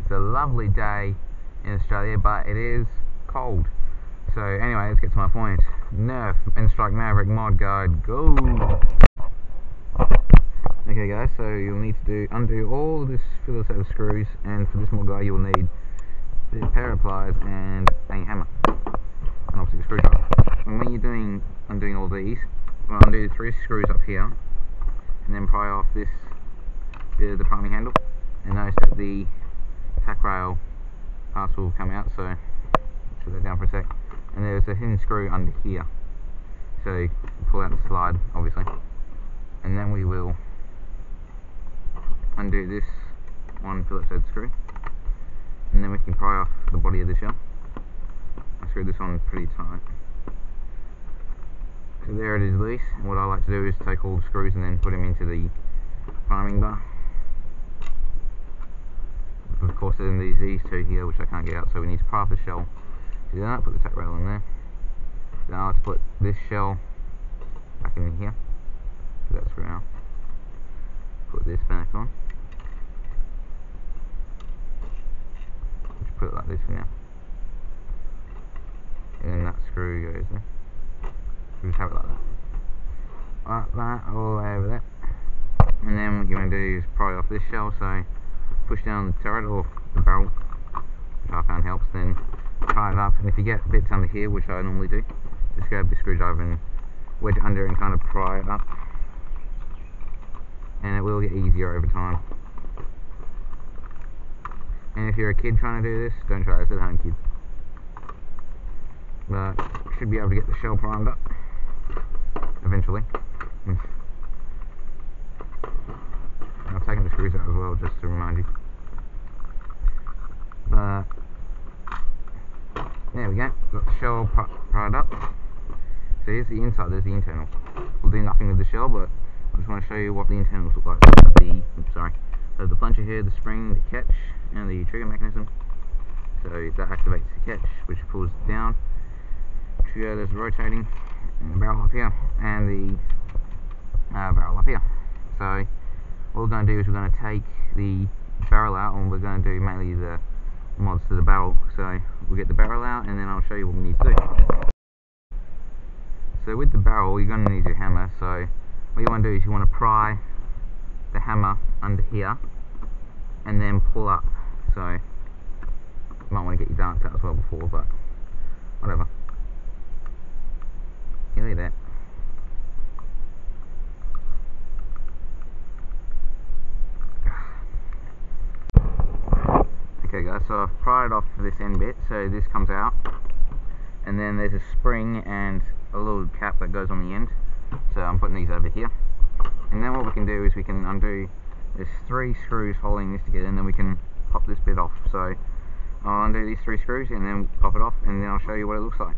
It's a lovely day in Australia, but it is cold. So anyway, let's get to my point. Nerf N-Strike Maverick mod guide, go! Okay guys, so you'll need to undo all this fiddle set of screws, and for this mod guide you'll need a pair of pliers and a hammer, and obviously a screwdriver. And when you're undoing all these, we'll undo 3 screws up here, and then pry off this bit of the priming handle, and notice that the tack rail parts will come out, so put that down for a sec. And there's a hidden screw under here, so you pull out the slide obviously, and then we will undo this one Phillips head screw, and then we can pry off the body of the shell. I screwed this on pretty tight, so there it is loose. And what I like to do is take all the screws and then put them into the priming bar. Of course then these two here which I can't get out, so we need to pry off the shell. So then I put the tack rail in there. Then I like to put this shell back in here, put that screw out, put this back on, just put it like this for now, and then that screw goes there. So just have it like that, all the way over there. And then what you're going to do is pry off this shell, so push down the turret or the barrel, which I can't help, then pry it up. And if you get bits under here, which I normally do, just grab the screwdriver and wedge it under and kind of pry it up, and it will get easier over time. And if you're a kid trying to do this, don't try this at home, kids. But you should be able to get the shell primed up eventually. I've taken the screws out as well, just to remind you. But there we go, got the shell pried up. So here's the inside, there's the internals. We'll do nothing with the shell, but I just want to show you what the internals look like. So the plunger here, the spring, the catch, and the trigger mechanism. So that activates the catch, which pulls down. Trigger, there's the rotating, and the barrel up here, and the barrel up here. So what we're going to do is we're going to take the barrel out, and we're going to do mainly the mods to the barrel. So we'll get the barrel out, and then I'll show you what we need to do. So with the barrel, you're going to need your hammer. So what you want to do is you want to pry the hammer under here, and then pull up. So you might want to get your darts out as well before, but whatever. You leave that. Okay guys, so I've pried off this end bit, so this comes out, and then there's a spring and a little cap that goes on the end, so I'm putting these over here. And then what we can do is we can undo, there's 3 screws holding this together, and then we can pop this bit off. So I'll undo these 3 screws and then pop it off, and then I'll show you what it looks like.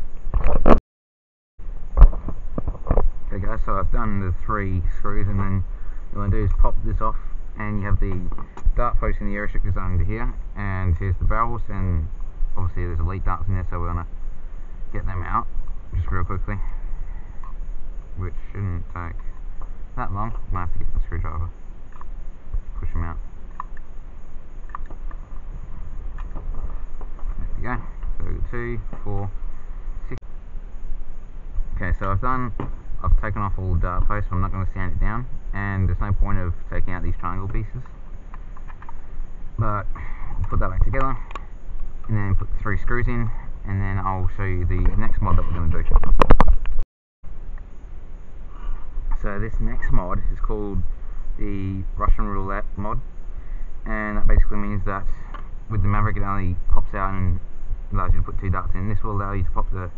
Okay guys, so I've done the 3 screws, and then what you want to do is pop this off, and you have the dart post in the air restrictors under here, and here's the barrels, and obviously there's elite darts in there, so we're going to get them out just real quickly, which shouldn't take that long. I might have to get the screwdriver, push them out. There we go. So 2, 4, 6. Okay, so I've taken off all the dart posts, so I'm not going to sand it down, and there's no point of taking out these triangle pieces. But I'll put that back together, and then put the 3 screws in, and then I'll show you the next mod that we're going to do. So this next mod is called the Russian Roulette mod, and that basically means that with the Maverick it only pops out and allows you to put 2 darts in. This will allow you to pop the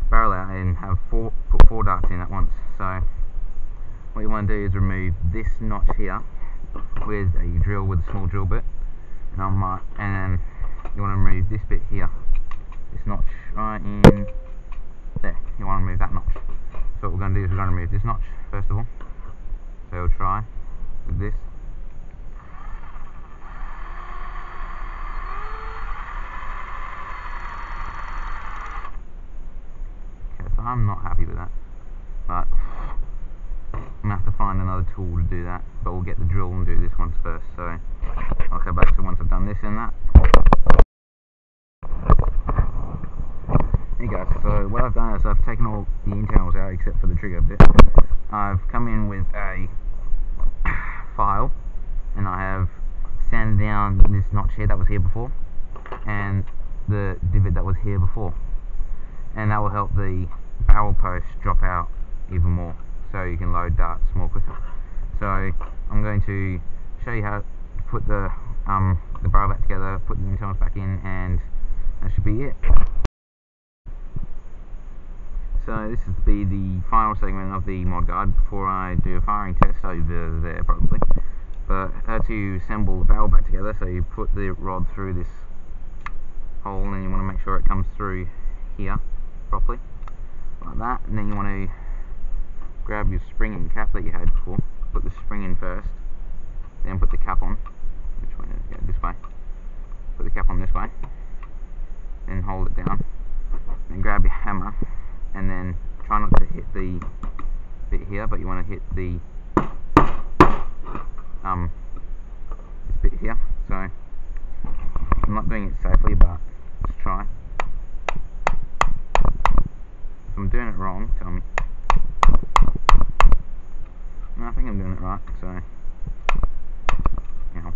barrel out and have put 4 darts in at once. So what you want to do is remove this notch here with a drill, with a small drill bit, and then you want to remove this bit here, this notch right in there. You want to remove that notch. So what we're going to do is we're going to remove this notch first of all. So we'll try with this. Okay, so I'm not happy with that, but I'm going to have to find another tool to do that, but we'll get the drill and do this one first. So I'll go back to once I've done this and that. So what I've done is I've taken all the internals out except for the trigger bit. I've come in with a file and I have sanded down this notch here that was here before and the divot that was here before, and that will help the barrel post drop out even more so you can load darts more quicker. So I'm going to show you how to put the barrel back together, put the internals back in, and that should be it. So this will be the final segment of the mod guide before I do a firing test over there probably. But how to assemble the barrel back together. So you put the rod through this hole and you want to make sure it comes through here properly, like that, and then you want to grab your spring and cap that you had before, put the spring in first, then put the cap on. Which way? Yeah, this way. Put the cap on this way, then hold it down, then grab your hammer, and then try not to hit the bit here, but you want to hit the this bit here. So I'm not doing it safely, but let's try. If I'm doing it wrong, tell me. No, I think I'm doing it right, so you know.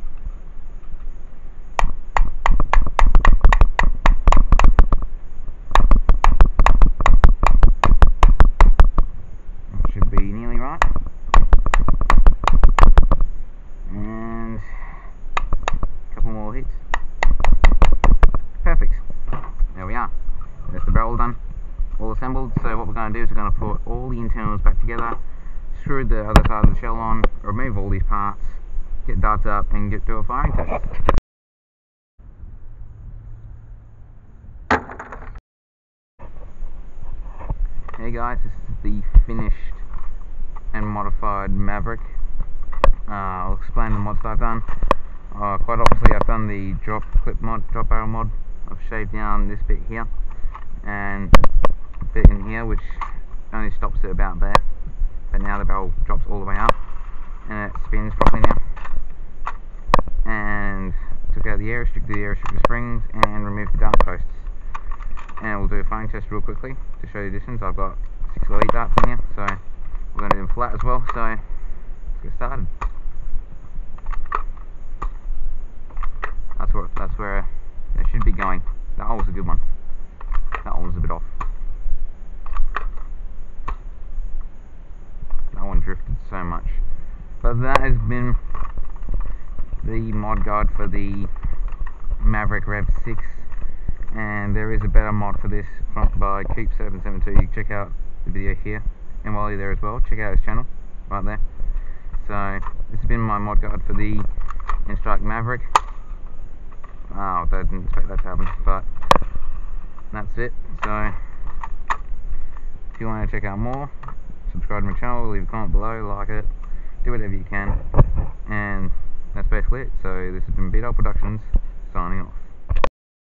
That should be nearly right. And a couple more hits. Perfect. There we are. There's the barrel done, all assembled. So what we're going to do is we're going to put all the internals back together, screw the other side of the shell on, remove all these parts, get darts up, and do a firing test. Hey guys, this is the finished and modified Maverick. I'll explain the mods that I've done. Quite obviously I've done the drop barrel mod. I've shaved down this bit here and a bit in here, which only stops it about there, but now the barrel drops all the way up and it spins properly now. And took out the air restrictor springs and removed the dart posts. And we'll do a firing test real quickly to show you the distance. I've got 6 elite darts in here, so we're going to do them flat as well, so let's get started. That's where they should be going. That one was a good one. That one was a bit off. That one drifted so much. But that has been the mod guide for the Maverick Rev 6, and there is a better mod for this by Coop772. You can check out the video here, and while you're there as well, check out his channel right there. So this has been my mod guide for the Instrike Maverick. Oh, I didn't expect that to happen, but that's it. So if you want to check out more, subscribe to my channel, leave a comment below, like it, do whatever you can, and that's basically it. So this has been Beat Productions, signing off.